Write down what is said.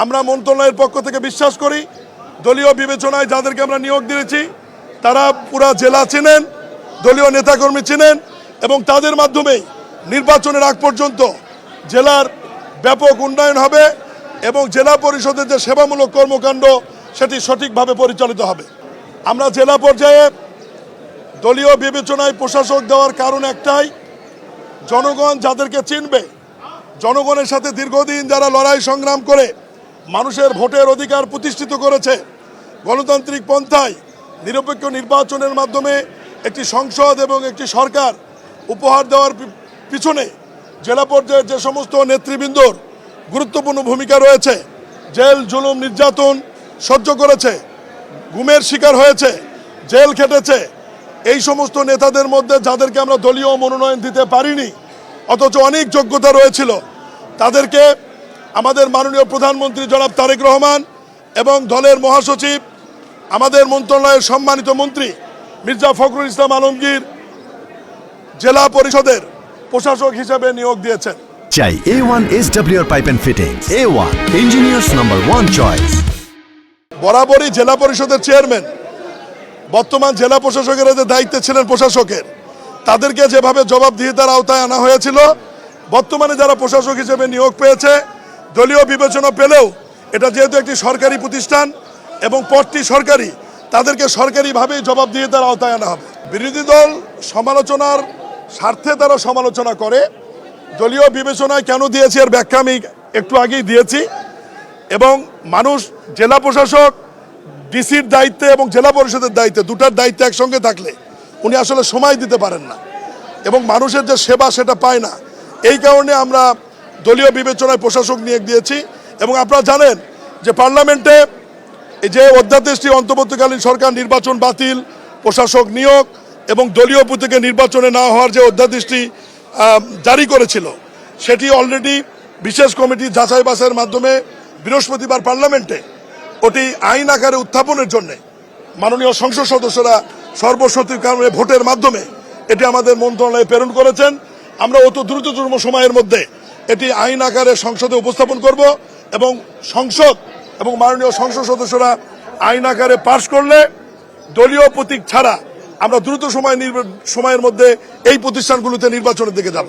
আমরা মন্ত্রণালয়ের পক্ষ থেকে বিশ্বাস করি দলীয় বিবেচনায় যাদেরকে আমরা নিয়োগ দিয়েছি তারা পুরা জেলা চেনেন, দলীয় নেতাকর্মী চেনেন এবং তাদের মাধ্যমেই নির্বাচনের আগ পর্যন্ত জেলার ব্যাপক উন্নয়ন হবে এবং জেলা পরিষদের যে সেবামূলক কর্মকাণ্ড সেটি সঠিকভাবে পরিচালিত হবে। আমরা জেলা পর্যায়ে দলীয় বিবেচনায় প্রশাসক দেওয়ার কারণ একটাই, জনগণ যাদেরকে চিনবে, জনগণের সাথে দীর্ঘদিন যারা লড়াই সংগ্রাম করে মানুষের ভোটের অধিকার প্রতিষ্ঠিত করেছে, গণতান্ত্রিক পন্থায় নিরপেক্ষ নির্বাচনের মাধ্যমে একটি সংসদ এবং একটি সরকার উপহার দেওয়ার পিছনে জেলা পর্যায়ের যে সমস্ত নেতৃবৃন্দর গুরুত্বপূর্ণ ভূমিকা রয়েছে, জেল জুলুম নির্যাতন সহ্য করেছে, গুমের শিকার হয়েছে, জেল খেটেছে, এই সমস্ত নেতাদের মধ্যে যাদেরকে আমরা দলীয় মনোনয়ন দিতে পারিনি অথচ অনেক যোগ্যতা রয়েছিল, তাদেরকে আমাদের মাননীয় প্রধানমন্ত্রী জনাব তারেক রহমান এবং দলের মহাসচিব আমাদের মন্ত্রণালয়ের সম্মানিত মন্ত্রী মির্জা ফখরুল ইসলাম আলমগীর জেলা পরিষদের প্রশাসক হিসেবে নিয়োগ দিয়েছেন। চাই A1 SWR Pipe and Fittings, A1 Engineers number 1 choice। বরাবরই জেলা পরিষদের চেয়ারম্যান বর্তমান জেলা প্রশাসকের যে দায়িত্বে ছিলেন প্রশাসকের, তাদেরকে যেভাবে জবাবদিহিতার আওতায় আনা হয়েছিল, বর্তমানে যারা প্রশাসক হিসেবে নিয়োগ পেয়েছে দলীয় বিবেচনা পেলেও এটা যেহেতু একটি সরকারি প্রতিষ্ঠান এবং পদটি সরকারি, তাদেরকে সরকারিভাবেই জবাবদিহিতার আওতায় আনা হবে। বিরোধী দল সমালোচনার স্বার্থে তারা সমালোচনা করে, দলীয় বিবেচনায় কেন দিয়েছি এর ব্যাখ্যা আমি একটু আগেই দিয়েছি এবং মানুষ জেলা প্রশাসক ডিসির দায়িত্বে এবং জেলা পরিষদের দায়িত্বে দুটার দায়িত্ব একসঙ্গে থাকলে উনি আসলে সময় দিতে পারেন না এবং মানুষের যে সেবা সেটা পায় না। এই কারণে আমরা দলীয় বিবেচনায় প্রশাসক নিয়োগ দিয়েছি এবং আপনারা জানেন যে পার্লামেন্টে এই যে অধ্যাদেশটি অন্তর্বর্তীকালীন সরকার নির্বাচন বাতিল, প্রশাসক নিয়োগ এবং দলীয় প্রতীকে নির্বাচনে না হওয়ার যে অধ্যাদেশটি জারি করেছিল, সেটি অলরেডি বিশেষ কমিটি যাচাই বাছাইয়ের মাধ্যমে বৃহস্পতিবার পার্লামেন্টে ওটি আইন আকারে উত্থাপনের জন্য মাননীয় সংসদ সদস্যরা সর্বসম্মতির কারণে ভোটের মাধ্যমে এটি আমাদের মন্ত্রণালয়ে প্রেরণ করেছেন। আমরা অত দ্রুততম সময়ের মধ্যে এটি আইন আকারে সংসদে উপস্থাপন করব এবং সংসদ এবং মাননীয় সংসদ সদস্যরা আইন আকারে পাশ করলে দলীয় প্রতীক ছাড়া আমরা দ্রুত সময়ের মধ্যে এই প্রতিষ্ঠানগুলোতে নির্বাচনের দিকে যাব।